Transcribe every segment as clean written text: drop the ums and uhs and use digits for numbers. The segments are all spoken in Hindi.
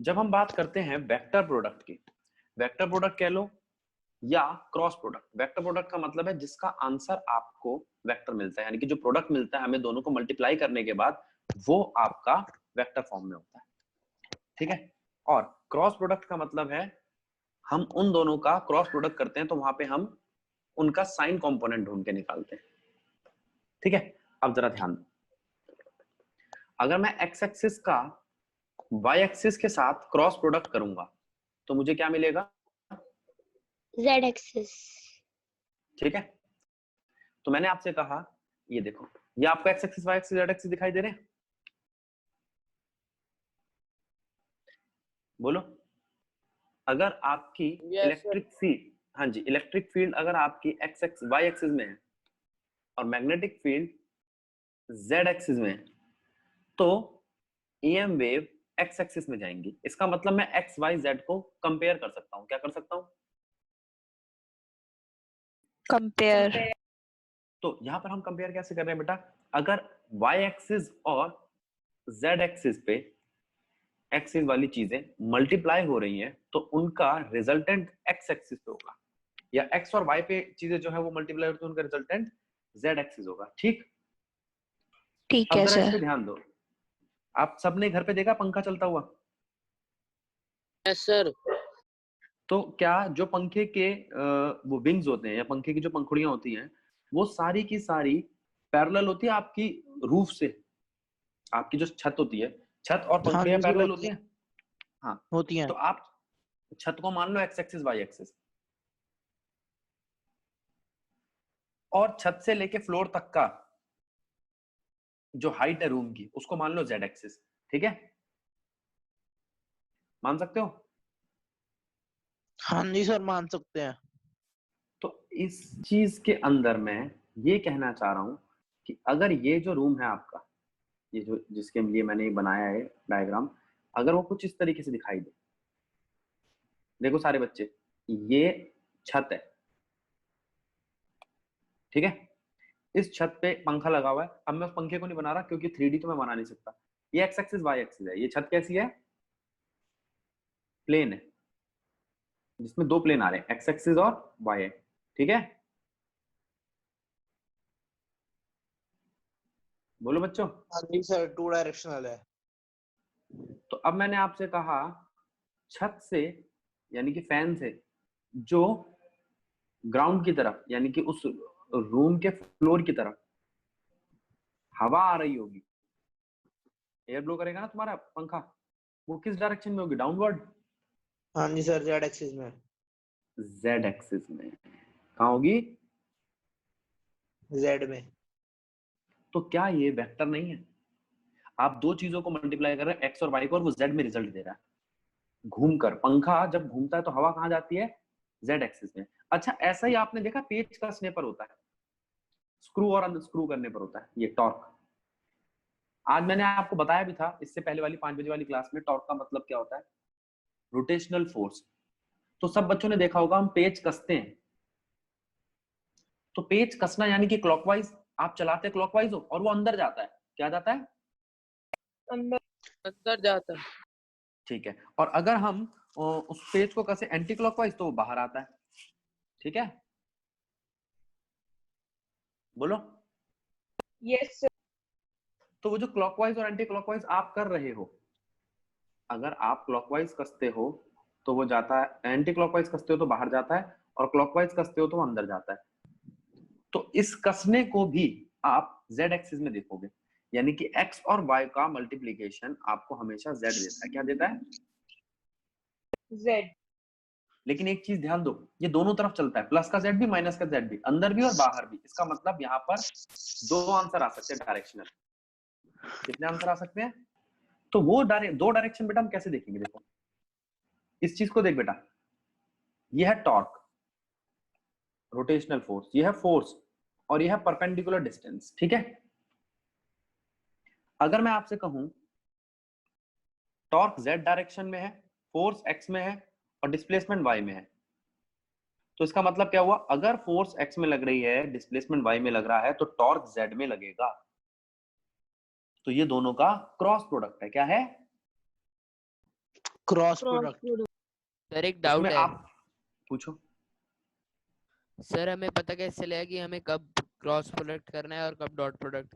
जब हम बात करते हैं वेक्टर प्रोडक्ट की, वेक्टर प्रोडक्ट कह लो या क्रॉस प्रोडक्ट। वेक्टर प्रोडक्ट का मतलब है जिसका आंसर आपको वेक्टर मिलता है, यानी कि जो प्रोडक्ट मिलता है हमें दोनों को मल्टीप्लाई करने के बाद वो आपका वेक्टर फॉर्म में होता है, ठीक है। और क्रॉस प्रोडक्ट का मतलब है हम उन दोनों का क्रॉस प्रोडक्ट करते हैं तो वहां पे हम उनका साइन कंपोनेंट ढूंढ के निकालते हैं, ठीक है। अब जरा ध्यान दो, अगर मैं एक्स एक्सिस का वाई एक्सिस के साथ क्रॉस प्रोडक्ट करूंगा तो मुझे क्या मिलेगा? Z axis. ठीक है, तो मैंने आपसे कहा ये देखो, ये आपको X axis Y axis Z axis दिखाई दे रहे हैं? बोलो, अगर आपकी इलेक्ट्रिक फील्ड, हाँ जी, इलेक्ट्रिक फील्ड अगर आपकी एक्स एक्स वाई एक्सिस में है और मैग्नेटिक फील्ड जेड एक्सिस में है तो ईएम वेव एक्स एक्सिस में जाएंगी। इसका मतलब मैं एक्स वाई जेड को कंपेयर कर सकता हूं। क्या कर सकता हूं? कंपेयर। तो यहां पर हम कंपेयर कैसे कर रहे हैं बेटा? अगर वाई एक्सिस और जेड एक्सिस पे एक्सिस वाली चीजें मल्टीप्लाई हो रही हैं तो उनका रिजल्टेंट एक्स एक्सिस पे होगा, या एक्स और वाई पे चीजें जो है वो मल्टीप्लाई होती है उनका रिजल्टेंट जेड एक्सिस होगा, ठीक। ठीक अब है जरा इस पे सर। ध्यान दो, आप सबने घर पे देखा पंखा चलता हुआ? Yes sir. तो क्या जो पंखे के वो विंग्स होते हैं या पंखे की जो पंखुड़ियां होती हैं वो सारी की सारी पैरेलल होती है आपकी रूफ से? आपकी जो छत होती है, छत और हाँ पंखुड़ियां जी सर, पैरेलल होती हैं? हाँ, होती हैं। तो आप छत को मान लो एक्स एक्सिस वाई एक्सिस, और छत से लेके फ्लोर तक का जो हाइट है रूम की उसको मान लो जेड एक्सिस, ठीक है। मान सकते हो? हाँ जी सर, मान सकते हैं। तो इस चीज के अंदर मैं ये कहना चाह रहा हूं कि अगर ये जो रूम है आपका, ये जो जिसके लिए मैंने बनाया है डायग्राम, अगर वो कुछ इस तरीके से दिखाई दे, देखो सारे बच्चे, ये छत है, ठीक है। इस छत पे पंखा लगा हुआ है। अब मैं उस पंखे को नहीं बना रहा क्योंकि 3D तो मैं बना नहीं सकता। ये एक्स एक्सिस वाई एक्सिस है, ये छत कैसी है? प्लेन है, जिसमें दो प्लेन आ रहे हैं, एक्स एक्सिस और वाई है, ठीक है। बोलो बच्चों। हाँ जी सर, 2 डायरेक्शनल है। तो अब मैंने आपसे कहा छत से यानी कि फैन से जो ग्राउंड की तरफ यानी कि उस रूम के फ्लोर की तरफ हवा आ रही होगी, एयर ब्लो करेगा ना तुम्हारा पंखा, वो किस डायरेक्शन में होगी? डाउनवर्ड। हाँ जी सर, जेड एक्सिस में। जेड एक्सिस में। कहाँ होगी? जेड में। तो क्या ये वेक्टर नहीं है? आप दो चीजों को मल्टीप्लाई कर रहे हैं, एक्स और वाई को, और वो जेड में रिजल्ट दे रहा है। घूमकर पंखा जब घूमता है तो हवा कहाँ जाती है? जेड एक्सिस में। अच्छा, ऐसा ही आपने देखा पेच कसने पर होता है, स्क्रू और अनस्क्रू करने पर होता है ये टॉर्क। आज मैंने आपको बताया भी था इससे पहले वाली 5 बजे वाली क्लास में, टॉर्क का मतलब क्या होता है? Rotational force. तो सब बच्चों ने देखा होगा हम पेच कसते हैं, तो पेच कसना यानी कि क्लॉकवाइज आप चलाते हैं क्लॉकवाइज हो और वो अंदर जाता है, क्या जाता है? अंदर जाता है। ठीक है। और अगर हम उस पेज को कसे एंटी क्लॉकवाइज तो वो बाहर आता है, ठीक है। बोलो। Yes sir. तो वो जो क्लॉकवाइज और एंटी क्लॉकवाइज आप कर रहे हो, अगर आप क्लॉकवाइज कसते हो तो वो जाता है, एंटी क्लॉकवाइज कसते हो तो बाहर जाता है, और क्लॉकवाइज कसते हो तो वो अंदर जाता है। तो इस कसने को भी आप जेड एक्सिस में देखोगे, यानी कि एक्स और वाई का मल्टीप्लीकेशन आपको हमेशा जेड देता है। क्या देता है? जेड। लेकिन एक चीज ध्यान दो, ये दोनों तरफ चलता है, प्लस का जेड भी माइनस का जेड भी, अंदर भी और बाहर भी। इसका मतलब यहाँ पर दो आंसर आ सकते हैं डायरेक्शनल। कितने आंसर आ सकते हैं? तो वो दो डायरेक्शन बेटा हम कैसे देखेंगे? देखो इस चीज को देख बेटा, यह है टॉर्क, रोटेशनल फोर्स, यह है फोर्स, और यह है परपेंडिकुलर डिस्टेंस, ठीक है। अगर मैं आपसे कहूं टॉर्क जेड डायरेक्शन में है, फोर्स एक्स में है और डिस्प्लेसमेंट वाई में है, तो इसका मतलब क्या हुआ? अगर फोर्स एक्स में लग रही है, डिस्प्लेसमेंट वाई में लग रहा है, तो टॉर्क जेड में लगेगा। तो ये दोनों का क्रॉस प्रोडक्ट है। क्या है? Cross product. सर एक डाउट उसमें है आप पूछो। सर, हमें पता कैसे चलेगा कि हमें कब क्रॉस प्रोडक्ट करना है और कब डॉट प्रोडक्ट?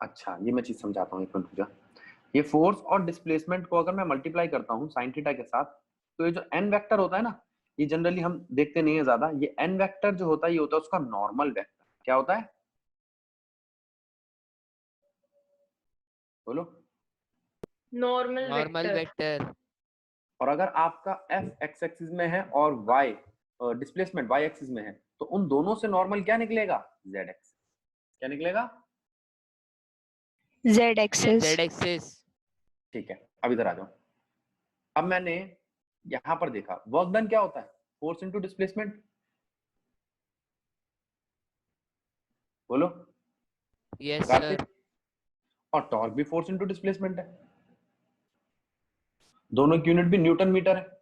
अच्छा, ये मैं चीज समझाता हूँ, एक मिनट पूजा। ये फोर्स और डिस्प्लेसमेंट को अगर मैं मल्टीप्लाई करता हूँ साइन थीटा के साथ, तो ये जो एन वेक्टर होता है ना, ये जनरली हम देखते नहीं है ज्यादा। ये एन वेक्टर जो होता है, ये होता है उसका नॉर्मल वेक्टर। क्या होता है बोलो? Normal vector. और अगर आपका एफ एक्स एक्सिस में है और वाई डिस्प्लेसमेंट वाई एक्सिस में है, तो उन दोनों से नॉर्मल क्या निकलेगा? Z axis. क्या निकलेगा? Z axis. Z axis. ठीक है, अब इधर आ जाओ। अब मैंने यहां पर देखा वर्क डन क्या होता है? Force into displacement. बोलो यस कार्तिक। सर। और टॉर्क भी फोर्स इनटू डिस्प्लेसमेंट है। दोनों की यूनिट भी न्यूटन मीटर है।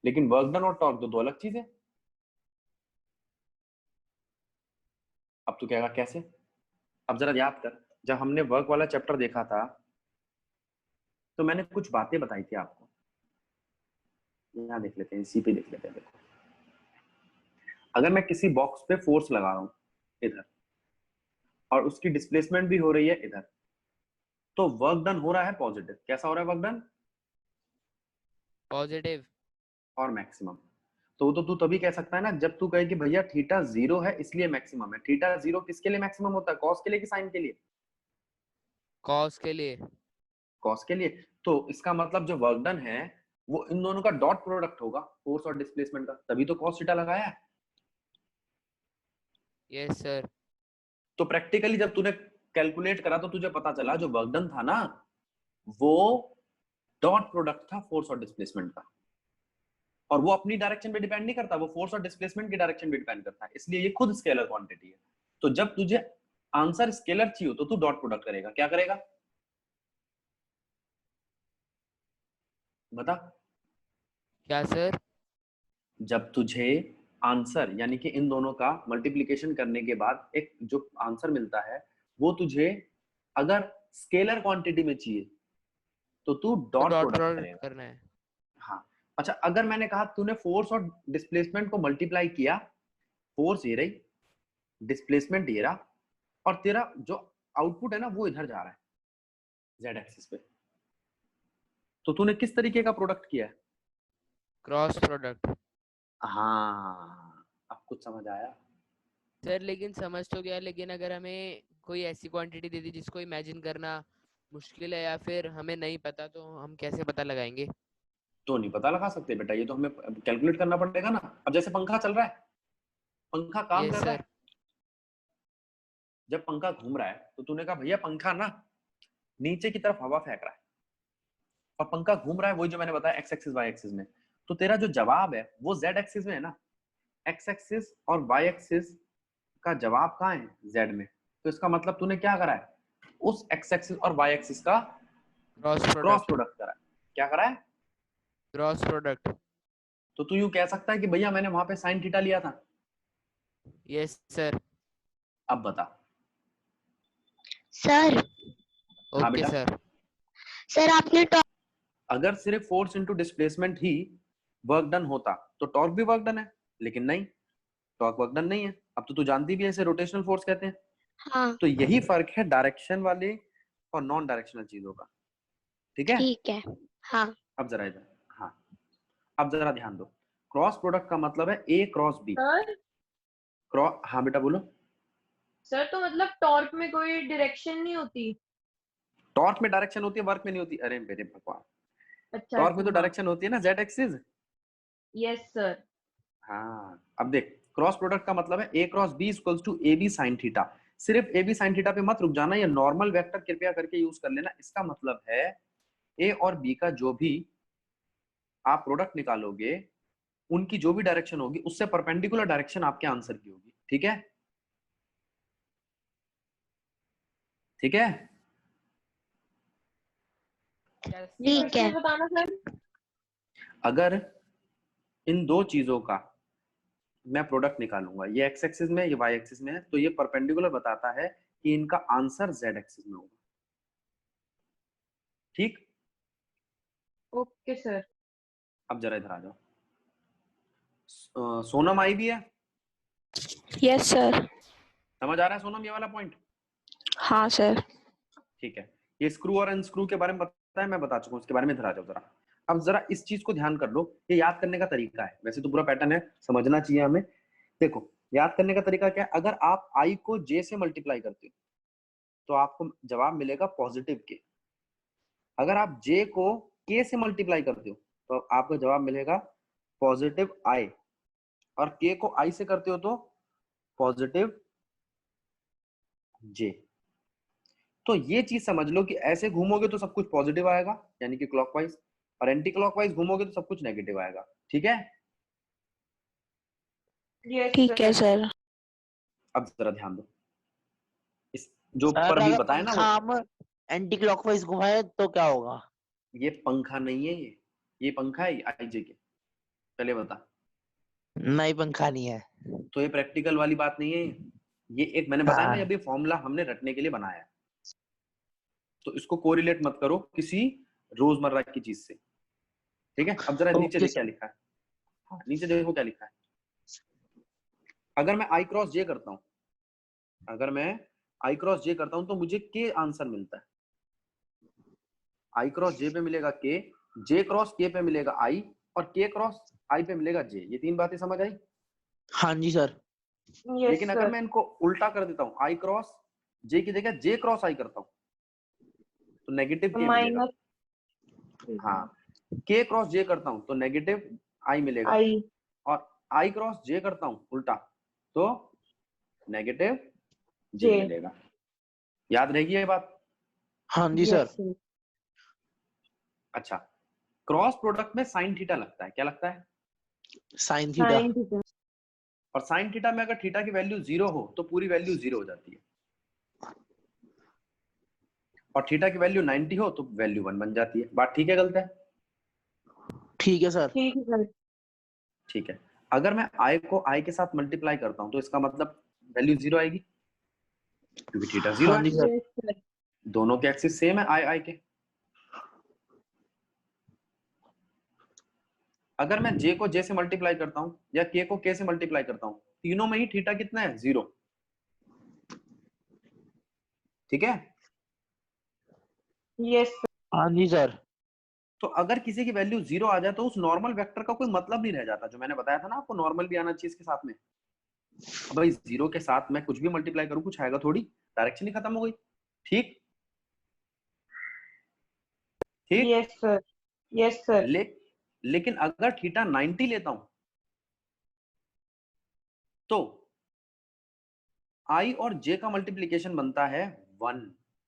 लेकिन वर्क डन और टॉर्क दो अलग चीज है। अब तू कहेगा कैसे? अब जरा याद कर, जब हमने वर्क वाला चैप्टर देखा था, तो मैंने कुछ बातें बताई थी आपको। यहां देख लेते हैं, इसी पे देख लेते हैं। देखो, अगर मैं किसी बॉक्स पे फोर्स लगा रहा हूं इधर, और उसकी डिस्प्लेसमेंट भी हो रही है इधर, तो वर्क डन हो रहा है पॉजिटिव। कैसा हो रहा है वर्क डन? पॉजिटिव। और मैक्सिमम। तो तू तभी कह सकता है ना, जब तू कहे कि भैया थीटा 0 है इसलिए मैक्सिमम है। थीटा 0 किसके लिए मैक्सिमम होता है? कॉस के लिए कि साइन के लिए? कॉस के लिए। कॉस के लिए। तो इसका मतलब जो वर्क डन है वो इन दोनों का डॉट प्रोडक्ट होगा, फोर्स और डिस्प्लेसमेंट का। तभी तो कॉस थीटा लगाया है। Yes sir. तो प्रैक्टिकली जब तूने कैलकुलेट करा, तो तुझे पता चला जो वर्क डन था ना, वो डॉट प्रोडक्ट था फोर्स और डिस्प्लेसमेंट का। और वो अपनी डायरेक्शन पे डिपेंड नहीं करता, वो फोर्स और डिस्प्लेसमेंट की डायरेक्शन पे डिपेंड करता है। इसलिए ये खुद स्केलर क्वांटिटी है। तो जब तुझे आंसर स्केलर चाहिए हो, तो तू डॉट प्रोडक्ट करेगा। क्या करेगा बता? क्या सर? जब तुझे आंसर यानी कि इन दोनों का मल्टीप्लिकेशन करने के बाद एक जो आंसर मिलता है, वो तुझे अगर स्केलर क्वांटिटी में चाहिए, तो तू तो डॉट डॉट प्रोडक्ट प्रोडक्ट करेगा। करना है। हाँ। अच्छा, अगर मैंने कहा तूने फोर्स और डिस्प्लेसमेंट को मल्टीप्लाई किया, फोर्स ये रही, डिस्प्लेसमेंट ये रहा, और तेरा जो आउटपुट है ना वो इधर जा रहा है जेड एक्सिस पे, तो तूने किस तरीके का प्रोडक्ट किया है? Cross product. हाँ, अब कुछ समझ आया? सर लेकिन समझ तो गया, लेकिन अगर हमें कोई ऐसी क्वांटिटी दे दी जिसको इमेजिन करना मुश्किल है या फिर हमें नहीं पता, तो हम कैसे पता लगाएंगे? तो नहीं पता लगा सकते बेटा, ये तो हमें कैलकुलेट करना पड़ेगा ना। अब जैसे पंखा चल रहा है, पंखा काम यस कर रहा सर। है। जब पंखा घूम रहा है, तो तूने कहा भैया पंखा ना नीचे की तरफ हवा फेंक रहा है, और पंखा घूम रहा है, वही जो मैंने बताया एक्स एक्सिस वाई एक्सिस में। तो तेरा जो जवाब है वो जेड एक्सिस में है ना। एक्स एक्सिस और वाई एक्सिस का जवाब कहाँ है? जेड में। तो इसका मतलब तूने क्या करा है? उस एक्स एक्सिस और वाई एक्सिस का क्रॉस क्रॉस प्रोडक्ट। प्रोडक्ट करा है। क्या करा है? Cross product. तो तू यूं कह सकता है कि भैया मैंने वहां पे साइन थीटा लिया था। Yes sir. अब बता। सर हाँ ओके बेटा। सर। सर आपने अगर सिर्फ फोर्स इनटू डिस्प्लेसमेंट ही वर्क डन होता, तो टॉर्क भी वर्क डन है। लेकिन नहीं, टॉर्क वर्क डन नहीं है। अब तो तू जानती भी है, इसे रोटेशनल फोर्स कहते हैं। हाँ तो यही फर्क है डायरेक्शन वाले और नॉन डायरेक्शनल चीजों का। ठीक है? ठीक है। हाँ अब जरा इधर। हाँ, अब जरा ध्यान दो। क्रॉस प्रोडक्ट का मतलब है A cross B. Sir cross, हाँ बेटा बोलो। सर तो मतलब टॉर्क में कोई डायरेक्शन नहीं होती? टॉर्क में डायरेक्शन होती है, वर्क में नहीं होती। अरे मेरे भगवान, अच्छा टॉर्क में तो अच्छा, हाँ डायरेक्शन होती है ना, जेड एक्सिस। Yes sir. हाँ, अब देख, क्रॉस प्रोडक्ट का मतलब है A cross B equals to A B sine theta. सिर्फ ए बी साइन थीटा पे मत रुक जाना, ये नॉर्मल वेक्टर कृपया करके यूज कर लेना। इसका मतलब है ए और बी का जो भी आप प्रोडक्ट निकालोगे, उनकी जो भी डायरेक्शन होगी उससे परपेंडिकुलर डायरेक्शन आपके आंसर की होगी। ठीक है? ठीक है? ठीक फिर है। से बताना सर। अगर इन दो चीजों का मैं प्रोडक्ट निकालूंगा, ये एक्स एक्सिस में, ये वाई एक्सिस में है, तो ये परपेंडिकुलर बताता है कि इनका आंसर जेड एक्सिस में होगा। ठीक? Okay sir. अब जरा इधर आ जाओ। सोनम आई भी है, यस सर। समझ आ रहा है सोनम ये वाला पॉइंट? हाँ सर। ठीक है, ये स्क्रू और अनस्क्रू के बारे में पता है, मैं बता चुका हूँ, उसके बारे में इधर आ जाओ जरा। अब जरा इस चीज को ध्यान कर लो, ये याद करने का तरीका है, वैसे तो पूरा पैटर्न है, समझना चाहिए हमें। देखो याद करने का तरीका क्या है, अगर आप आई को जे से मल्टीप्लाई करते हो तो आपको जवाब मिलेगा पॉजिटिव के। अगर आप जे को के से मल्टीप्लाई करते हो तो आपको जवाब मिलेगा पॉजिटिव आई, और के को आई से करते हो तो पॉजिटिव जे। तो ये चीज समझ लो कि ऐसे घूमोगे तो सब कुछ पॉजिटिव आएगा, यानी कि क्लॉकवाइज, और एंटी क्लॉकवाइज घूमोगे तो सब कुछ नेगेटिव आएगा। ठीक है, यस ठीक है सर। सर। अब जरा ध्यान दो, इस जो सर ऊपर भी अगर बताया ना पंखा वो, हम एंटी क्लॉकवाइज घुमाए तो क्या होगा? ये पंखा नहीं है, ये पंखा है आईजे के, पहले बता। नहीं, पंखा नहीं है। तो ये प्रैक्टिकल वाली बात नहीं है, ये एक मैंने बताया ना, हाँ। जब ये फॉर्मूला हमने रटने के लिए बनाया है, तो इसको कोरिलेट मत करो किसी रोजमर्रा की चीज से। ठीक है, अब जरा नीचे ओके देख क्या सर। लिखा है। हाँ, नीचे देखो क्या लिखा है। अगर मैं आई क्रॉस जे करता हूं, अगर मैं आई क्रॉस जे करता हूं तो मुझे के आंसर मिलता है। आई क्रॉस जे पे मिलेगा के, जे क्रॉस के पे मिलेगा आई, और के क्रॉस आई पे मिलेगा जे। ये तीन बातें समझ आई? हाँ जी सर। यस लेकिन अगर सर। मैं इनको उल्टा कर देता हूँ, आई क्रॉस जे की जगह जे क्रॉस आई करता हूँ तो नेगेटिव के मिलेगा। माइनस हाँ, के क्रॉस जे करता हूँ तो नेगेटिव आई मिलेगा, आई। और आई क्रॉस जे करता हूँ उल्टा तो नेगेटिव जे जे। मिलेगा। याद रहेगी ये बात? हाँ जी यस सर। सर। अच्छा, क्रॉस प्रोडक्ट में साइन थीटा लगता है, क्या लगता है? Sine theta. Sine theta. और साइन थीटा में अगर थीटा की वैल्यू 0 हो तो पूरी वैल्यू 0 हो जाती है, और थीटा की वैल्यू 90 हो तो वैल्यू 1 बन जाती है। बात ठीक है गलत है? ठीक है सर। ठीक है सर। ठीक है, अगर मैं आई को आई के साथ मल्टीप्लाई करता हूं तो इसका मतलब वैल्यू 0 आएगी, क्योंकि थीटा 0 हाँ है। जी सर। Yes sir. दोनों के एक्सिस सेम है, आई आई के। अगर मैं जे को जे से मल्टीप्लाई करता हूं या के को के से मल्टीप्लाई करता हूं, तीनों में ही थीटा कितना है? 0। ठीक है, यस सर। हाँ जी सर। तो अगर किसी की वैल्यू 0 आ जाए तो उस नॉर्मल वेक्टर का कोई मतलब नहीं रह जाता। जो मैंने बताया था ना आपको, नॉर्मल भी आना चाहिए इसके साथ में। अब भाई 0 के साथ मैं कुछ भी मल्टीप्लाई करूं, कुछ आएगा थोड़ी, डायरेक्शन ही खत्म हो गई। ठीक ठीक। Yes sir. Yes sir. लेकिन अगर थीटा 90 लेता हूं तो आई और जे का मल्टीप्लीकेशन बनता है 1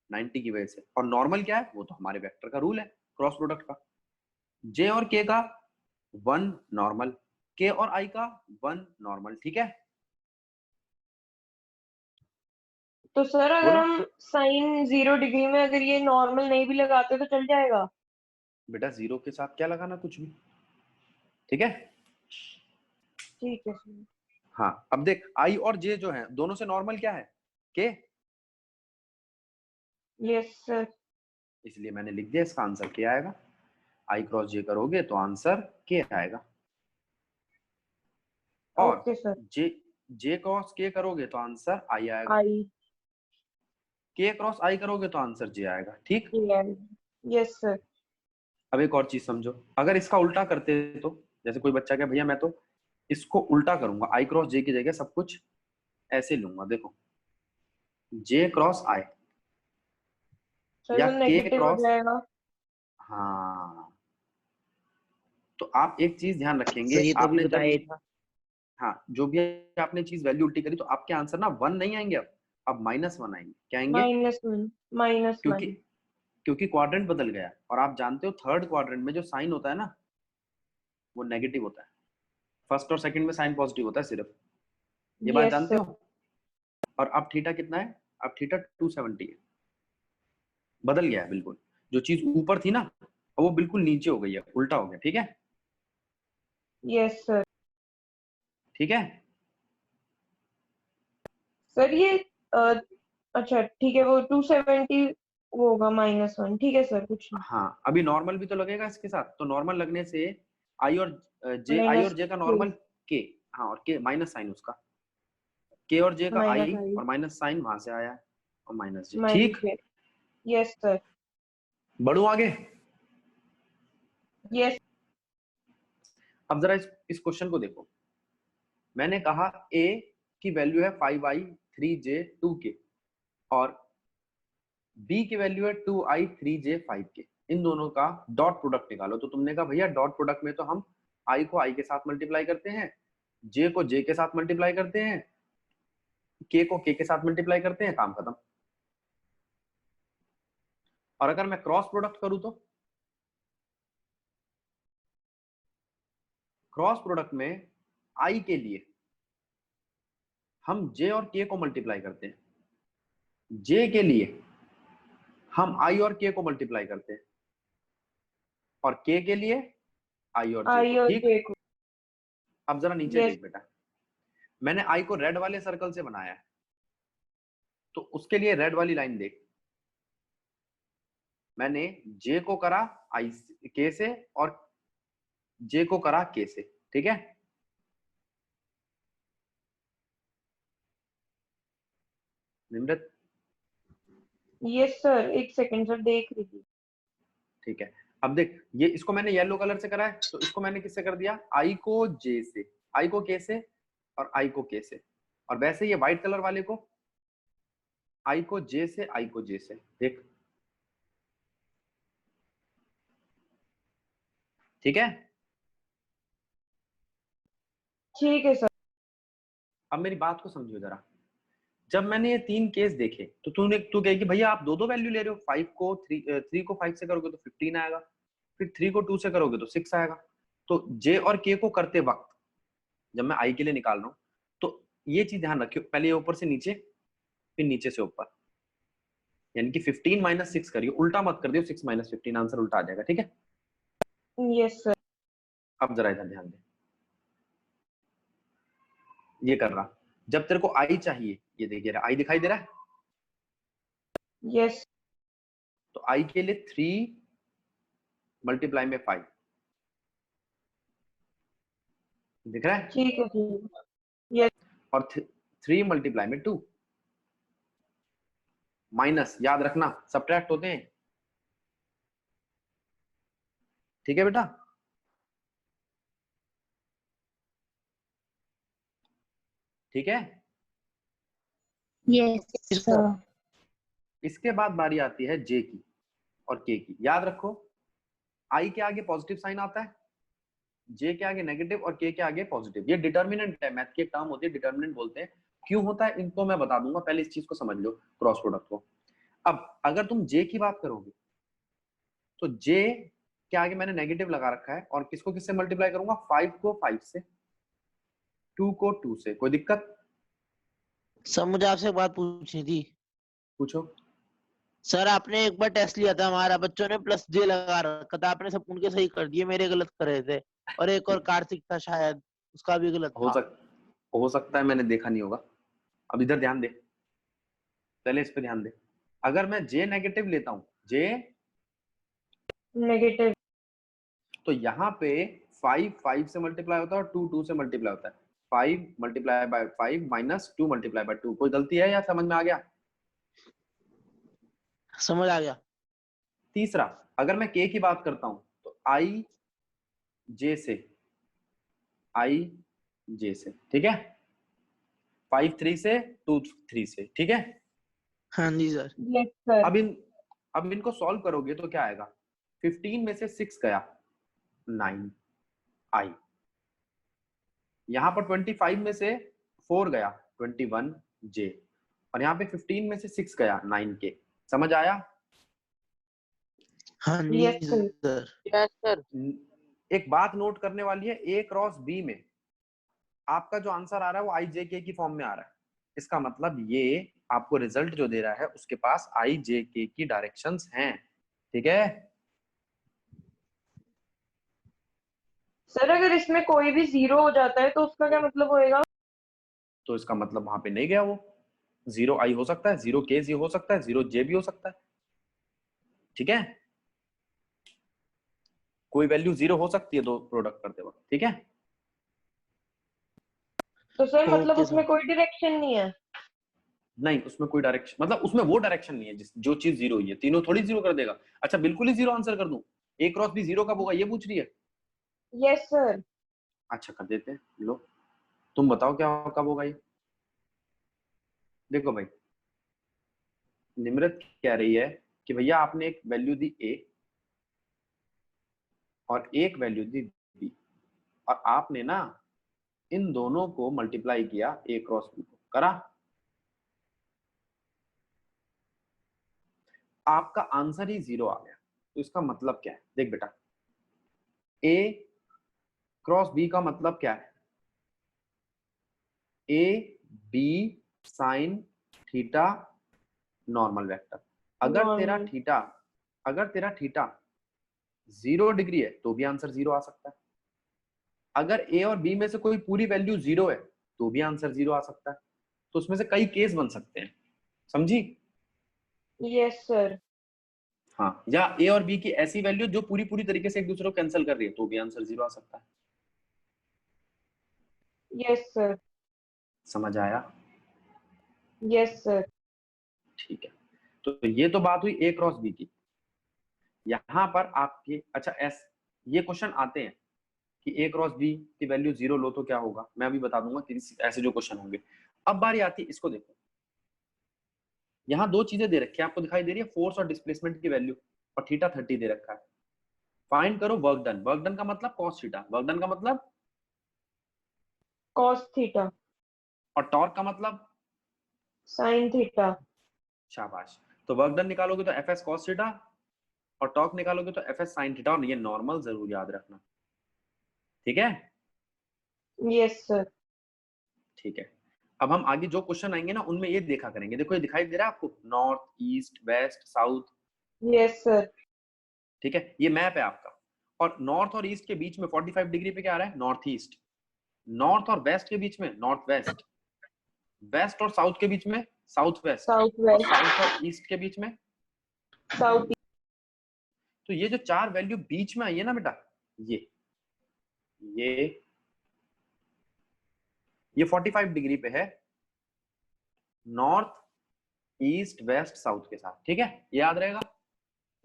90 की वजह से। और नॉर्मल क्या है? वो तो हमारे वेक्टर का रूल है, क्रॉस प्रोडक्ट का। जे और के का 1 नॉर्मल, के और आई का 1 नॉर्मल। ठीक है, तो सर अगर बोलो हम साइन 0 डिग्री में अगर ये नॉर्मल नहीं भी लगाते तो चल जाएगा? बेटा, 0 के साथ क्या लगाना, कुछ भी। ठीक है, ठीक है सर। हाँ। अब देख, आई और जे जो है दोनों से नॉर्मल क्या है? के। Yes sir. इसलिए मैंने लिख दिया इसका आंसर के आएगा। आई क्रॉस जे करोगे तो आंसर के आएगा, और ओके सर। जे जे क्रॉस के करोगे तो आंसर आई आएगा, आई। के क्रॉस आई करोगे तो आंसर जे आएगा। ठीक। Yes sir. अब एक और चीज समझो, अगर इसका उल्टा करते तो, जैसे कोई बच्चा क्या, भैया मैं तो इसको उल्टा करूंगा, आई क्रॉस जे की जगह सब कुछ ऐसे लूंगा, देखो जे क्रॉस आई सर या वो के नेगेटिव हो क्रॉस। जाएगा। हाँ, तो आप एक चीज ध्यान रखेंगे, सर ये तो भी आपने जब बताया ही था। हाँ, जो भी आपने चीज वैल्यू उल्टी करी तो आपके आंसर ना 1 नहीं आएंगे, अब -1 आएंगे। क्या आएंगे? -1 क्योंकि -1। क्योंकि क्वाड्रेंट बदल गया, और आप जानते हो थर्ड क्वाड्रेंट में जो साइन होता है ना वो नेगेटिव होता है, फर्स्ट और सेकंड में साइन पॉजिटिव होता है सिर्फ। ये बात यस जानते सर। हो? और अब थीटा कितना है? अब थीटा 270 है, बदल गया है बिल्कुल। जो चीज ऊपर थी ना वो बिल्कुल नीचे हो गई है, उल्टा हो गया। ठीक है, यस सर। ठीक है। सर ये अच्छा ठीक है, वो 270 वो होगा -1। ठीक है सर, कुछ नहीं। हाँ, अभी नॉर्मल भी तो लगेगा इसके साथ, तो नॉर्मल लगने से आई और जे का नॉर्मल के, हाँ, और के माइनस साइन उसका, के और जे का आई -i और माइनस साइन वहां से आया और माइनस जे। ठीक, -j। Yes sir. बढ़ू आगे। यस। अब जरा इस क्वेश्चन को देखो। मैंने कहा a की वैल्यू है 5i 3j 2k और b की वैल्यू है 2i 3j 5k। इन दोनों का डॉट प्रोडक्ट निकालो। तो तुमने कहा भैया डॉट प्रोडक्ट में तो हम i को i के साथ मल्टीप्लाई करते हैं, j को j के साथ मल्टीप्लाई करते हैं, k को k के साथ मल्टीप्लाई करते हैं, काम खत्म। और अगर मैं क्रॉस प्रोडक्ट करूं तो क्रॉस प्रोडक्ट में i के लिए हम j और k को मल्टीप्लाई करते हैं, j के लिए हम i और k को मल्टीप्लाई करते हैं और k के लिए i और j i को। और ठीक, j को। अब जरा नीचे Yes. देख बेटा, मैंने i को रेड वाले सर्कल से बनाया है, तो उसके लिए रेड वाली लाइन देख। मैंने j को करा i k से और j को करा k से। ठीक है, निम्रत? यस सर, एक सेकंड सर, देख रही थी। ठीक है, अब देख, ये इसको मैंने येलो कलर से करा है, तो इसको मैंने किससे कर दिया? i को j से, i को k से और i को k से। और वैसे ये व्हाइट कलर वाले को i को j से, i को j से। देख, ठीक है। ठीक है सर। अब मेरी बात को समझो जरा। जब मैंने ये तीन केस देखे तो तू कहेगी भैया आप दो वैल्यू ले रहे हो, 5 को 3 को 5 से करोगे तो 15 आएगा, फिर 3 को 2 से करोगे तो 6 आएगा। तो j और k को करते वक्त जब मैं i के लिए निकाल रहा हूं तो ये चीज ध्यान रखियो, पहले ऊपर से नीचे फिर नीचे से ऊपर, यानी कि 15 माइनस 6 करियो, उल्टा मत कर दियो, 6 माइनस 15 आंसर उल्टा आ जाएगा। ठीक है, यस सर। अब जरा इधर ध्यान दे, ये कर रहा, जब तेरे को i चाहिए, ये देखिए i दिखाई दे रहा है, यस। तो i के लिए 3 मल्टीप्लाई में 5 दिख रहा है, ठीक है, ठीक है। यस। और 3 मल्टीप्लाई में 2 माइनस, याद रखना सब्ट्रैक्ट होते हैं। ठीक है बेटा, ठीक है। Yes sir. इसके बाद बारी आती है j की और k की। याद रखो i के आगे पॉजिटिव साइन आता है, j के आगे नेगेटिव और k के आगे पॉजिटिव। ये डिटर्मिनेंट है, मैथ की एक टर्म होती है, डिटर्मिनेंट बोलते हैं। क्यों होता है इनको मैं बता दूंगा, पहले इस चीज को समझ लो, क्रॉस प्रोडक्ट को। अब अगर तुम j की बात करोगे तो j के आगे मैंने नेगेटिव लगा रखा है और किसको किससे मल्टीप्लाई करूंगा? 5 को 5 से, 2 को 2 से। कोई दिक्कत? सर मुझे आपसे एक बात पूछनी थी। पूछो। सर आपने एक बार टेस्ट लिया था, हमारा बच्चों ने प्लस जे लगा रखा था, आपने सब उनके सही कर दिए, मेरे गलत कर रहे थे। और एक और कार्तिक था शायद, उसका भी गलत था। हो सकता है, मैंने देखा नहीं होगा। अब इधर ध्यान दे, पहले इस पे ध्यान दे। अगर मैं j नेगेटिव लेता हूं, j नेगेटिव, तो यहाँ पे 5 5 से मल्टीप्लाई होता है और 2 2 से मल्टीप्लाई होता है। 5 multiply by 5 minus 2 multiply by 2। कोई गलती है या समझ में आ गया? समझ आ गया। तीसरा, अगर मैं k की बात करता हूं तो i j से, i j से। ठीक है, 5 3 से, 2 3 से। ठीक है, हाँ जी सर। Yes sir. अब इनको सॉल्व करोगे तो क्या आएगा? 15 में से 6 गया 9 i, यहाँ पर 25 में से 4 गया 21 j, और यहाँ पे 15 में से 6 गया 9 k। समझ आया? हाँ जी yes sir. Sir. Yes sir. एक बात नोट करने वाली है, a क्रॉस b में आपका जो आंसर आ रहा है वो i j k की फॉर्म में आ रहा है। इसका मतलब ये आपको रिजल्ट जो दे रहा है उसके पास i j k की डायरेक्शंस हैं। ठीक है, सर अगर इसमें कोई भी 0 हो जाता है तो उसका क्या मतलब होएगा? तो इसका मतलब वहां पे नहीं गया वो। 0 i हो सकता है, 0 k हो सकता है, 0 j भी हो सकता है। ठीक है, कोई वैल्यू 0 हो सकती है दो प्रोडक्ट करते वक्त, ठीक है। तो सर मतलब ओके उसमें सर। कोई डायरेक्शन नहीं है? नहीं, उसमें कोई डायरेक्शन, मतलब उसमें वो डायरेक्शन नहीं है जो चीज 0 हुई है, तीनों थोड़ी 0 कर देगा। अच्छा बिल्कुल ही 0 आंसर कर दूं, A क्रॉस B 0 कब होगा ये पूछ रही है। Yes sir. अच्छा कर देते हैं, लो तुम बताओ क्या कब होगा ये। देखो भाई, निम्रत कह रही है कि भैया आपने एक वैल्यू दी A और एक वैल्यू दी B, और आपने ना इन दोनों को मल्टीप्लाई किया A क्रॉस B को, करा, आपका आंसर ही 0 आ गया। तो इसका मतलब क्या है, देख बेटा, A क्रॉस B का मतलब क्या है, A B sine theta normal vector. अगर तेरा थीटा 0 डिग्री है तो भी आंसर 0 आ सकता है। अगर A और B में से कोई पूरी वैल्यू 0 है तो भी आंसर 0 आ सकता है। तो उसमें से कई केस बन सकते हैं, समझी। Yes sir. हाँ, या A और B की ऐसी वैल्यू जो पूरी पूरी तरीके से एक दूसरे को कैंसिल कर रही है तो भी आंसर 0 आ सकता है। Yes sir. समझ आया। Yes sir. ठीक है, तो ये तो बात हुई A क्रॉस B की। यहां पर आपके अच्छा ये क्वेश्चन आते हैं कि A क्रॉस B की वैल्यू 0 लो तो क्या होगा, मैं अभी बता दूंगा कि ऐसे जो क्वेश्चन होंगे। अब बारी आती है, इसको देखो, यहाँ दो चीजें दे रखी है आपको, दिखाई दे रही है फोर्स और डिस्प्लेसमेंट की वैल्यू, और थीटा 30 दे रखा है। फाइंड करो वर्क डन। वर्क डन का मतलब कॉस थीटा, वर्क डन का मतलब, कॉस थीटा। और टॉर्क का मतलब साइन थीटा। शाबाश। तो वर्क डन निकालोगे तो एफ एस कॉस थीटा, और टॉर्क निकालोगे तो एफ एस साइन थीटा, और ये नॉर्मल जरूर याद रखना, ठीक है। Yes sir. ठीक है, अब हम आगे जो क्वेश्चन आएंगे ना उनमें ये देखा करेंगे। देखो ये दिखाई दे रहा है आपको, north east west south, yes sir. ठीक है, ये मैप है आपका। और नॉर्थ और ईस्ट के बीच में 45 डिग्री पे क्या आ रहा है, नॉर्थ ईस्ट। नॉर्थ और वेस्ट के बीच में नॉर्थ वेस्ट। वेस्ट और साउथ के बीच में साउथ वेस्ट। साउथ और वेस्ट। साउथ और ईस्ट के बीच में, साउथ। तो ये जो चार वैल्यू बीच में आई है ना बेटा, ये 45 डिग्री पे है, नॉर्थ ईस्ट वेस्ट साउथ के साथ, ठीक है, ये याद रहेगा।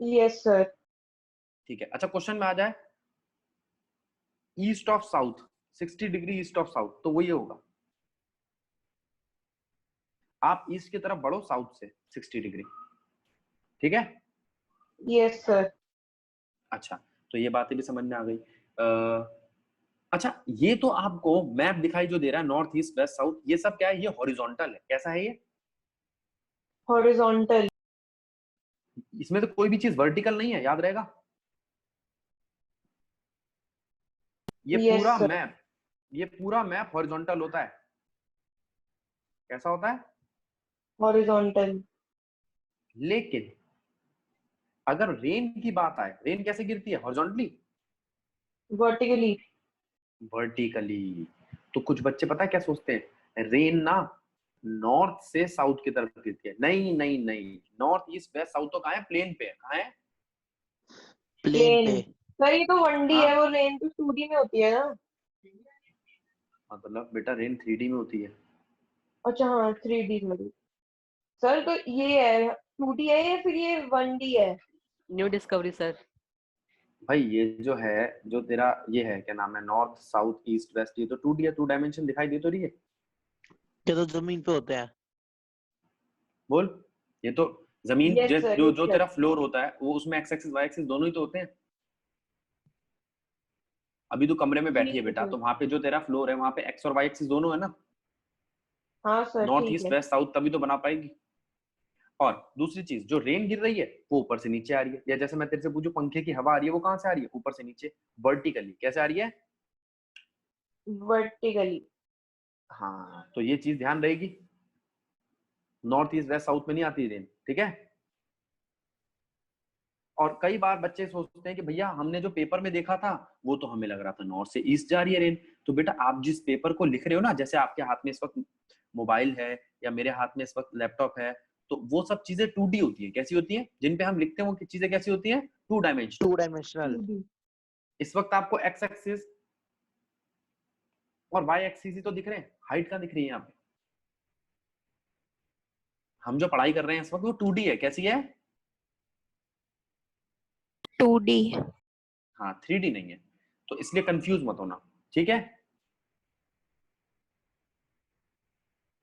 Yes sir. ठीक है, अच्छा क्वेश्चन में आ जाए, east of south 60 degree east of south, तो वो ये होगा, आप ईस्ट की तरफ बढ़ो साउथ से 60 डिग्री, ठीक है। Yes sir. अच्छा, तो ये बातें भी समझ में आ गई। अच्छा, ये तो आपको मैप दिखाई जो दे रहा है, नॉर्थ ईस्ट वेस्ट साउथ, ये सब क्या है, ये हॉरिजॉन्टल है। कैसा है ये, हॉरिजॉन्टल। इसमें तो कोई भी चीज वर्टिकल नहीं है, याद रहेगा। ये Yes, पूरा sir. मैप, ये पूरा मैप हॉरिजॉन्टल होता है। कैसा होता है, हॉरिजॉन्टल। लेकिन अगर रेन की बात आए, रेन कैसे गिरती है, हॉरिजॉन्टली, वर्टिकली। वर्टिकली। तो कुछ बच्चे पता है क्या सोचते हैं, रेन ना नॉर्थ से साउथ की तरफ गिरती है। नहीं नहीं नहीं, नॉर्थ ईस्ट वेस्ट साउथ तो कहाँ है, प्लेन पे है। कहाँ है, प्लेन पे। सर ये तो 1D हाँ। है, वो रेन तो 2D में होती है ना। मतलब बेटा रेन 3D में होती है। अच्छा हाँ 3D सॉरी सर। तो ये है 2D है या फिर ये 1D है? New discovery sir. भाई ये जो है, जो तेरा ये है, क्या नाम है, नॉर्थ साउथ ईस्ट वेस्ट, ये तो 2D है, 2 डायमेंशन दिखाई दे तो रही है। ये तो जमीन पे होते हैं। बोल, ये तो जमीन Yes, sir, जो yes, जो sir. तेरा फ्लोर होता है वो, उसमें एक्स एक्सिस वाई एक्सिस दोनों ही तो होते हैं। अभी तो कमरे में बैठी है ठीक है बेटा, सर। तो वहां पे जो तेरा फ्लोर है वहां पे एक्स और वाई एक्सिस दोनों है ना, हाँ सर नॉर्थ ठीक ईस्ट है। वेस्ट साउथ, तभी तो बना पाएगी। और दूसरी चीज, जो रेन गिर रही है वो ऊपर से नीचे आ रही है, या जैसे मैं तेरे से पूछूं पंखे की हवा आ रही है, वो कहां से आ रही है, ऊपर से नीचे, वर्टिकली। कैसे आ रही है, वर्टिकली। हाँ, तो ये चीज ध्यान रहेगी, नॉर्थ ईस्ट वेस्ट साउथ में नहीं आती रेन, ठीक है। और कई बार बच्चे सोचते हैं कि भैया हमने जो पेपर में देखा था वो तो हमें लग रहा था नॉर्थ से ईस्ट जा रही है रेन। तो बेटा आप जिस पेपर को लिख रहे हो ना, जैसे आपके हाथ में इस वक्त मोबाइल है या मेरे हाथ में इस वक्त लैपटॉप है, तो वो सब चीजें 2D होती है। कैसी होती है? जिन पे हम लिखते हैं वो चीजें कैसी होती है? 2 डायमेंशनल। 2 डायमेंशनल। 2D। इस वक्त आपको एक्स एक्सिस और वाई एक्सिस ही तो दिख रहे हैं, हाइट कहाँ दिख रही है यहाँ पे? हम जो पढ़ाई कर रहे हैं इस वक्त वो 2D है। कैसी है? 2D। हाँ 3D नहीं है, तो इसलिए कंफ्यूज मत होना, ठीक है?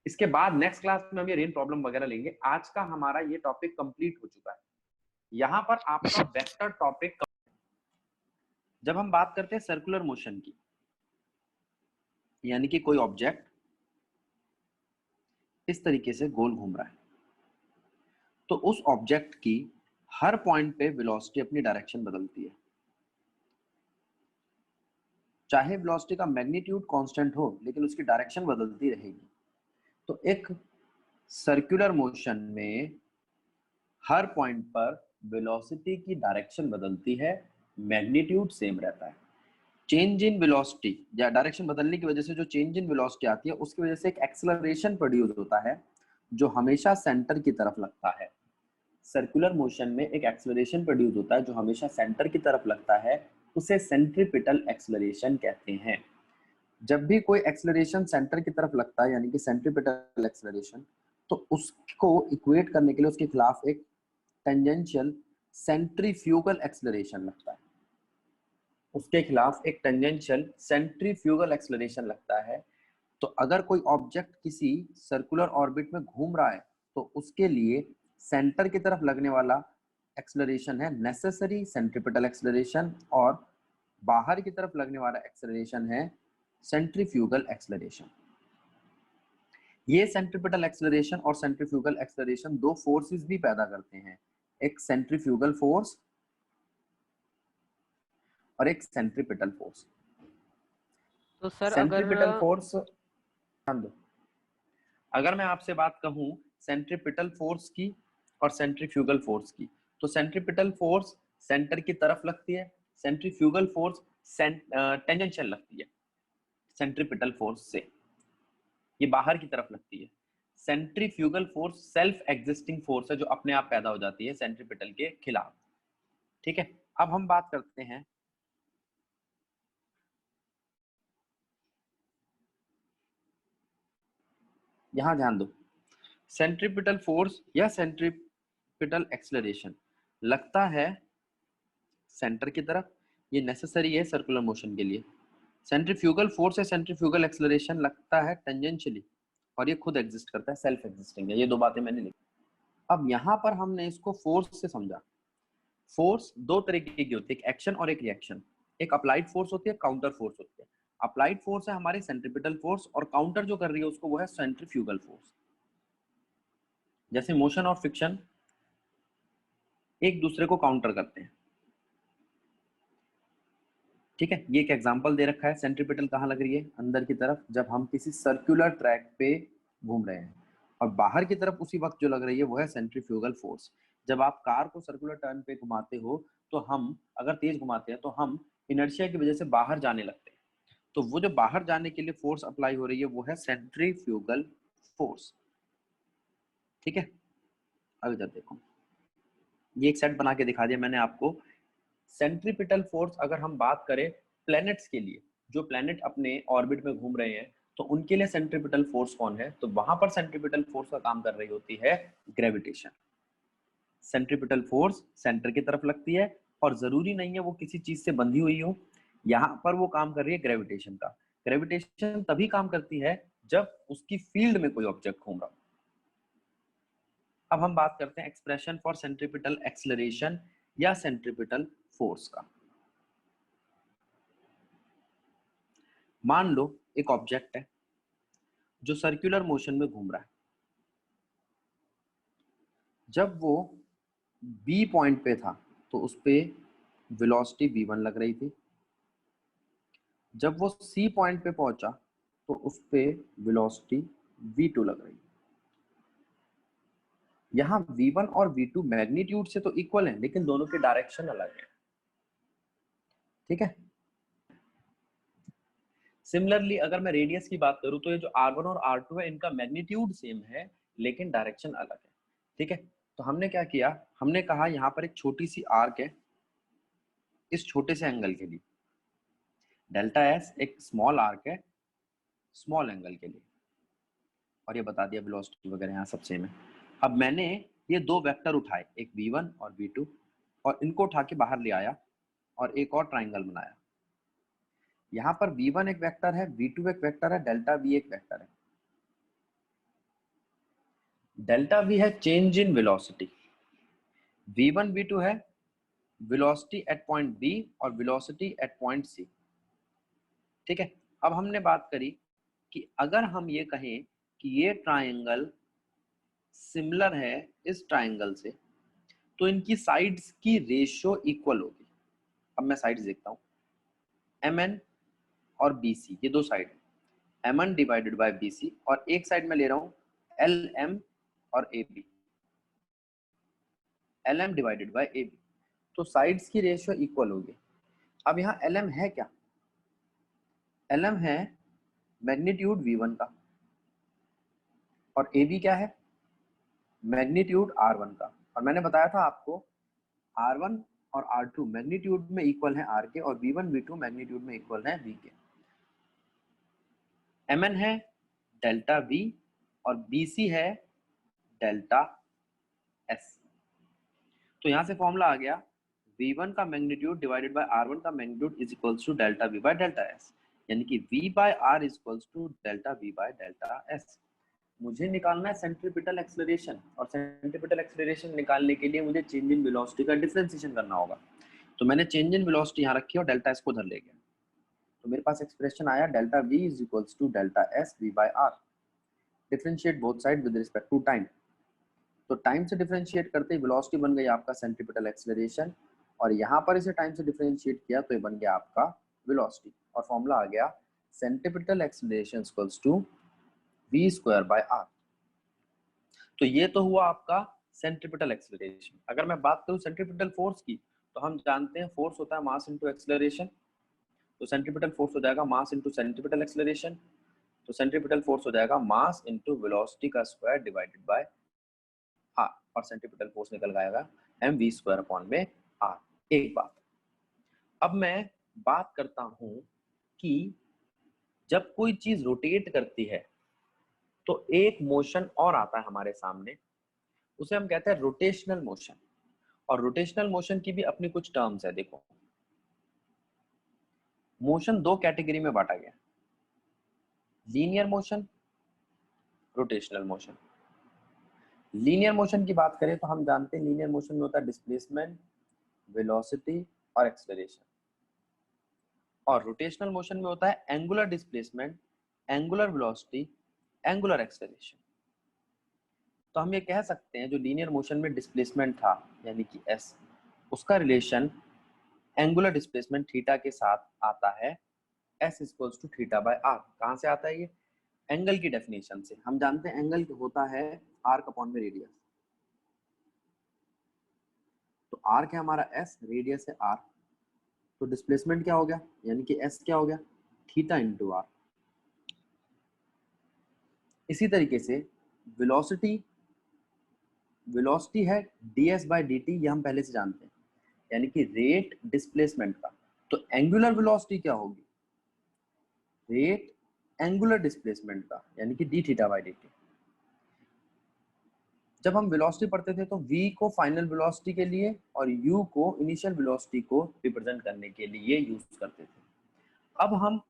इसके बाद नेक्स्ट क्लास में हम ये रेन प्रॉब्लम वगैरह लेंगे। आज का हमारा ये टॉपिक कंप्लीट हो चुका है। यहां पर आपका वेक्टर टॉपिक, जब हम बात करते हैं सर्कुलर मोशन की, यानी कि कोई ऑब्जेक्ट इस तरीके से गोल घूम रहा है, तो उस ऑब्जेक्ट की हर पॉइंट पे वेलोसिटी अपनी डायरेक्शन बदलती है। चाहे वेलोसिटी का मैग्नीट्यूड कांस्टेंट हो, लेकिन उसकी डायरेक्शन बदलती रहेगी। तो एक सर्कुलर मोशन में हर पॉइंट पर वेलोसिटी की डायरेक्शन बदलती है, मैग्नीट्यूड सेम रहता है। चेंज इन वेलोसिटी या डायरेक्शन बदलने की वजह से जो चेंज इन वेलोसिटी आती है, उसकी वजह से एक एक्सेलरेशन प्रोड्यूस होता है जो हमेशा सेंटर की तरफ लगता है। सर्कुलर मोशन में एक एक्सेलरेशन प्रोड्यूस होता है जो हमेशा सेंटर की तरफ लगता है, उसे सेंट्रीपिटल एक्सेलरेशन कहते हैं। जब भी कोई एक्सेलरेशन सेंटर की तरफ लगता है, यानी कि सेंट्रीपिटल एक्सेलरेशन, तो उसको इक्वेट करने के लिए उसके खिलाफ एक टेंजेंशियल सेंट्रीफ्यूगल एक्सेलरेशन लगता है। उसके खिलाफ एक टेंजेंशियल सेंट्रीफ्यूगल एक्सेलरेशन लगता है। तो अगर कोई ऑब्जेक्ट किसी सर्कुलर ऑर्बिट में घूम रहा है, तो उसके लिए सेंटर की तरफ लगने वाला एक्सेलरेशन है नेसेसरी सेंट्रीपिटल एक्सेलरेशन, और बाहर की तरफ लगने वाला एक्सेलरेशन है सेंट्रीफ्यूगल एक्सेलरेशन। ये सेंट्रीपिटल एक्सेलरेशन और सेंट्रीफ्यूगल एक्सेलरेशन दो फोर्सेस भी पैदा करते हैं, एक सेंट्रीफ्यूगल फोर्स और एक सेंट्रीपिटल फोर्स। तो सर सेंट्रीपिटल अगर फोर्स, अगर मैं आपसे बात कहूं सेंट्रीपिटल फोर्स की और सेंट्रीफ्यूगल फोर्स की, तो सेंट्रीपिटल फोर्स सेंटर की तरफ लगती है, सेंट्रीफ्यूगल फोर्स टेंजेंशियल लगती है सेंट्रीपिटल फोर्स से, ये बाहर की तरफ लगती है। Centrifugal force self existing force है जो अपने आप पैदा हो जाती है सेंट्रीपिटल के खिलाफ, ठीक है? अब हम बात करते हैं यहां, ध्यान दो, सेंट्रीपिटल फोर्स या सेंट्रीपिटल एक्सेलरेशन लगता है सेंटर की तरफ, ये नेसेसरी है सर्कुलर मोशन के लिए। सेंट्रीफ्यूगल फोर्स या सेंट्रीफ्यूगल एक्सेलरेशन लगता है टेंजेंशियली, और ये खुद एग्जिस्ट करता है, सेल्फ एग्जिस्टिंग है। ये दो बातें मैंने लिखी। अब यहाँ पर हमने इसको फोर्स से समझा। फोर्स दो तरीके की होती है, एक एक्शन और एक रिएक्शन। एक अप्लाइड फोर्स होती है, काउंटर फोर्स होती है। अप्लाइड फोर्स है हमारी सेंट्रीपिटल फोर्स, और काउंटर जो कर रही है उसको वो है सेंट्रीफ्यूगल फोर्स। जैसे मोशन और फ्रिक्शन एक दूसरे को काउंटर करते हैं, ठीक है? ये एक एग्जांपल दे रखा है। सेंट्रीपिटल कहाँ लग रही है? अंदर की तरफ, जब हम किसी सर्कुलर ट्रैक पे घूम रहे हैं। और बाहर की तरफ उसी वक्त जो लग रही है वो है सेंट्रीफ्यूगल फोर्स। जब आप कार को सर्कुलर टर्न पे घुमाते हो, तो हम अगर तेज घुमाते हैं तो हम इनर्शिया की वजह से बाहर जाने लगते हैं। तो वो जो बाहर जाने के लिए फोर्स अप्लाई हो रही है वो है सेंट्रीफ्यूगल फोर्स, ठीक है? अब इधर देखो, ये एक सेट बना के दिखा दिया मैंने आपको। सेंट्रीपिटल फोर्स अगर हम बात करें प्लैनेट्स के लिए, जो प्लैनेट अपने ऑर्बिट में घूम रहे हैं, तो उनके लिए सेंट्रीपिटल फोर्स कौन है? तो वहां पर सेंट्रीपिटल फोर्स का काम कर रही होती है ग्रेविटेशन। सेंट्रीपिटल फोर्स सेंटर की तरफ लगती है, और जरूरी नहीं है वो किसी चीज से बंधी हुई हो। यहाँ पर वो काम कर रही है ग्रेविटेशन का। ग्रेविटेशन तभी काम करती है जब उसकी फील्ड में कोई ऑब्जेक्ट घूम रहा हो। अब हम बात करते हैं एक्सप्रेशन फॉर सेंट्रीपिटल एक्सेलरेशन या सेंट्रीपिटल फोर्स का। मान लो एक ऑब्जेक्ट है जो सर्कुलर मोशन में घूम रहा है। जब वो बी पॉइंट पे था तो उस पे वेलोसिटी v1 लग रही थी। जब वो सी पॉइंट पे पहुंचा तो उस पे वेलोसिटी v2 लग रही। यहाँ v1 और v2 मैग्नीट्यूड से तो इक्वल है, लेकिन दोनों के डायरेक्शन अलग है, ठीक है? सिमिलरली अगर मैं रेडियस की बात करूं, तो ये जो r1 और r2 है इनका मैग्नीट्यूड सेम है, लेकिन डायरेक्शन अलग है। ठीक है, तो हमने क्या किया, हमने कहा यहाँ पर एक छोटी सी आर्क है इस छोटे से एंगल के लिए, डेल्टा एस एक स्मॉल आर्क है स्मॉल एंगल के लिए, और ये बता दिया वेलोसिटी वगैरह यहाँ सब सेम है। अब मैंने ये दो वेक्टर उठाए, एक v1 और v2, और इनको उठा के बाहर ले आया और एक और ट्राइंगल बनाया। यहाँ पर v1 एक वेक्टर है, v2 एक वेक्टर है, डेल्टा v एक वेक्टर है। डेल्टा v है change in velocity, v1 v2 है वेलोसिटी एट पॉइंट b और वेलोसिटी एट पॉइंट c। ठीक है, अब हमने बात करी कि अगर हम ये कहें कि ये ट्राइंगल सिमिलर है इस ट्राइंगल से, तो इनकी साइड्स की रेशियो इक्वल होगी। अब मैं साइड्स देखता हूँ, mn और bc ये दो साइड है, mn डिवाइडेड बाय bc, और एक साइड में ले रहा हूँ lm और ab, lm divided by ab, तो साइड्स की रेशियो इक्वल होगी। अब यहाँ lm है क्या, lm है मैग्नीट्यूड v1 का, और ab क्या है, मैग्नीट्यूड r1 का। और मैंने बताया था आपको r1 और r2 मैग्नीट्यूड में इक्वल है r के, और v1 v2 मैग्नीट्यूड में इक्वल है v के। mn है डेल्टा v और bc है डेल्टा s। तो यहां से फॉर्मूला आ गया, v1 का मैग्नीट्यूड डिवाइडेड बाय r1 का magnitude is equals to delta v by delta s, यानी कि v by r is equals to delta v by delta s। मुझे निकालना है सेंट्रीपिटल एक्सेलरेशन, और सेंट्रीपिटल एक्सेलरेशन निकालने के लिए मुझे चेंज इन वेलोसिटी का डिफरेंशिएशन करना होगा। तो मैंने चेंज इन वेलोसिटी यहाँ रखी और डेल्टा s को उधर ले गया, तो मेरे पास एक्सप्रेशन आया delta v is equals to delta s v by r। Differentiate both side with respect to time, तो टाइम से डिफरेंशिएट करते ही वेलोसिटी बन गई आपका सेंट्रीपिटल एक्सेलरेशन, और यहाँ पर इसे टाइम से डिफरेंशिएट किया तो ये बन गया आपका वेलोसिटी, और फॉर्मूला आ गया centripetal acceleration equals to v square by r। तो ये तो हुआ आपका सेंट्रीपिटल एक्सेलरेशन। अगर मैं बात करूं सेंट्रीपिटल फोर्स की, तो हम जानते हैं फोर्स होता है मास इनटू एक्सेलरेशन, तो सेंट्रीपिटल फोर्स हो जाएगा मास इनटू सेंट्रीपिटल एक्सेलरेशन, तो सेंट्रीपिटल फोर्स हो जाएगा मास इनटू वेलोसिटी का स्क्वायर डिवाइडेड बाय r, और सेंट्रीपिटल फोर्स निकल जाएगा mv स्क्वायर अपॉन में r। एक बात, अब मैं बात करता हूं कि जब कोई चीज रोटेट करती है तो एक मोशन और आता है हमारे सामने, उसे हम कहते हैं रोटेशनल मोशन, और रोटेशनल मोशन की भी अपनी कुछ टर्म्स है। देखो, मोशन दो कैटेगरी में बांटा गया, linear motion, rotational motion. Linear motion की बात करें तो हम जानते हैं लीनियर मोशन में होता है डिस्प्लेसमेंट, वेलोसिटी और एक्सेलरेशन, और रोटेशनल मोशन में होता है angular displacement, angular velocity, angular acceleration. तो हम ये कह सकते हैं जो लीनियर मोशन में डिस्प्लेसमेंट था यानी कि s, उसका रिलेशन एंगुलर डिस्प्लेसमेंट थीटा के साथ आता है s equals to theta by r। कहाँ से आता है ये, एंगल की डेफिनेशन से। हम जानते हैं एंगल होता है आर्क अपॉन में रेडियस, तो आर्क है हमारा s, रेडियस है r, तो डिस्प्लेसमेंट क्या हो गया, यानी कि s क्या हो गया, थीटा इंटू r। इसी तरीके से वेलोसिटी है ds बाय dt, ये हम पहले से जानते हैं, यानी कि रेट डिस्प्लेसमेंट का। तो एंगुलर वेलोसिटी क्या होगी, रेट एंगुलर डिस्प्लेसमेंट का, यानी कि d थीटा बाय dt। जब हम वेलोसिटी पढ़ते थे तो v को फाइनल वेलोसिटी के लिए और u को इनिशियल वेलोसिटी को रिप्रेजेंट करने के लिए यूज करते थे। अब हम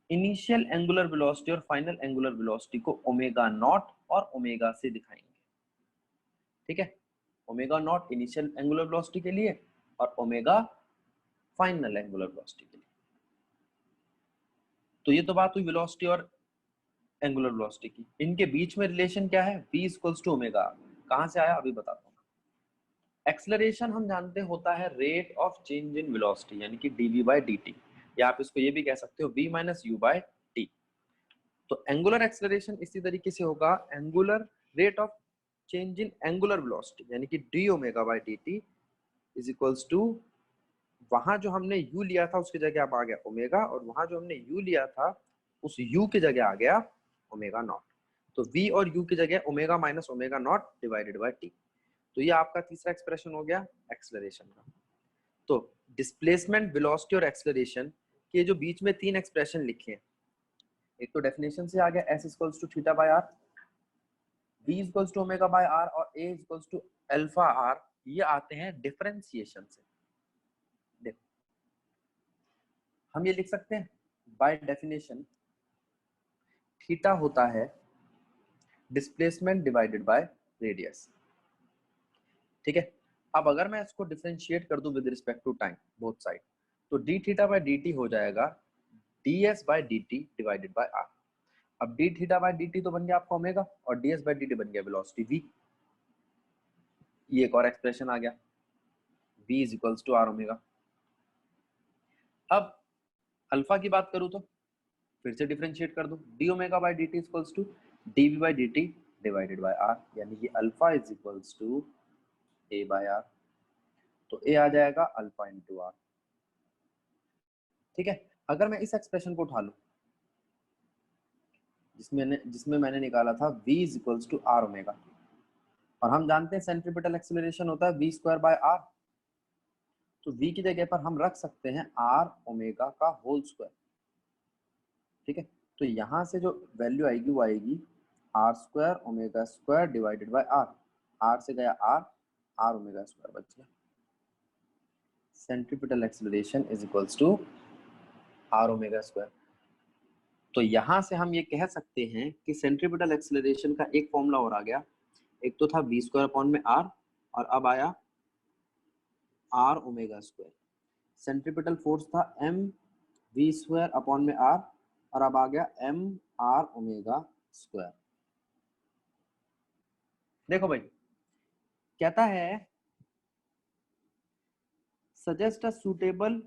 इनिशियल एंगुलर वेलोसिटी और फाइनल एंगुलर वेलोसिटी को ओमेगा नॉट और ओमेगा से दिखाएंगे। ठीक है, omega naught initial angular velocity के लिए और ओमेगा फाइनल एंगुलर वेलोसिटी के लिए। तो ये तो बात हुई वेलोसिटी और एंगुलर वेलोसिटी की। इनके बीच में रिलेशन क्या है, v इक्वल्स टू ओमेगा। कहां से आया अभी बताता हूँ। एक्सेलरेशन हम जानते होता है rate of change in velocity, यानी कि dv बाय dt, या आप इसको ये भी कह सकते हो v minus u by t। तो एंगुलर एक्सेलरेशन इसी तरीके से होगा, angular rate of change in angular velocity, यानी कि d omega by dt is equals to, वहां जो हमने u लिया था उसकी जगह अब आ गया ओमेगा, और वहां जो हमने u लिया था उस u की जगह आ गया ओमेगा नॉट। तो v और u की जगह omega minus omega naught divided by t। तो ये आपका तीसरा एक्सप्रेशन हो गया एक्सेलरेशन का। तो डिस्प्लेसमेंट, वेलोसिटी और एक्सेलरेशन के जो बीच में तीन एक्सप्रेशन लिखे हैं, एक तो डेफिनेशन से आ गया s equals to theta by r, v equals to omega by r और a equals to alpha r, ये आते हैं डिफरेंशिएशन से। देखो हम ये लिख सकते हैं बाय डेफिनेशन थीटा होता है डिस्प्लेसमेंट डिवाइडेड बाय रेडियस। ठीक है, अब अगर मैं इसको डिफरेंशिएट कर दूं with respect to time both side, तो d theta by d t हो जाएगा ds by d t divided by r। अब d theta by d t तो बन गया आपका ओमेगा और ds बाय डी टी बन गया वेलोसिटी v। ये एक और एक्सप्रेशन आ गया v is equals to r omega. अब अल्फा की बात करूं तो फिर से डिफरेंशिएट कर दूं, d omega by d t equals to dv by d t divided by r, यानी कि alpha is equals to a by r। तो a आ जाएगा अल्फा इंटू r। ठीक है, अगर मैं इस एक्सप्रेशन को उठा लूं जिसमें मैंने निकाला था v is equals to r omega, और हम जानते हैं सेंट्रीपिटल एक्सेलरेशन होता है v स्क्वायर बाय r, तो v की जगह पर हम रख सकते हैं r ओमेगा का होल स्क्वायर। ठीक है, तो यहां से जो वैल्यू आएगी वो आएगी r square omega square divided by r, r से गया r ओमेगा स्क्वायर बच गया। Centripetal acceleration is equals to r omega square. तो यहां से हम ये कह सकते हैं कि सेंट्रीपिटल एक्सेलरेशन का एक फॉर्मूला और आ गया, एक तो था v स्क्वायर अपॉन में r और अब आया r omega square. Centripetal force था m v स्क्वायर अपॉन में r और अब आ गया m r ओमेगा स्क्वायर। देखो भाई कहता है सजेस्ट अ सूटेबल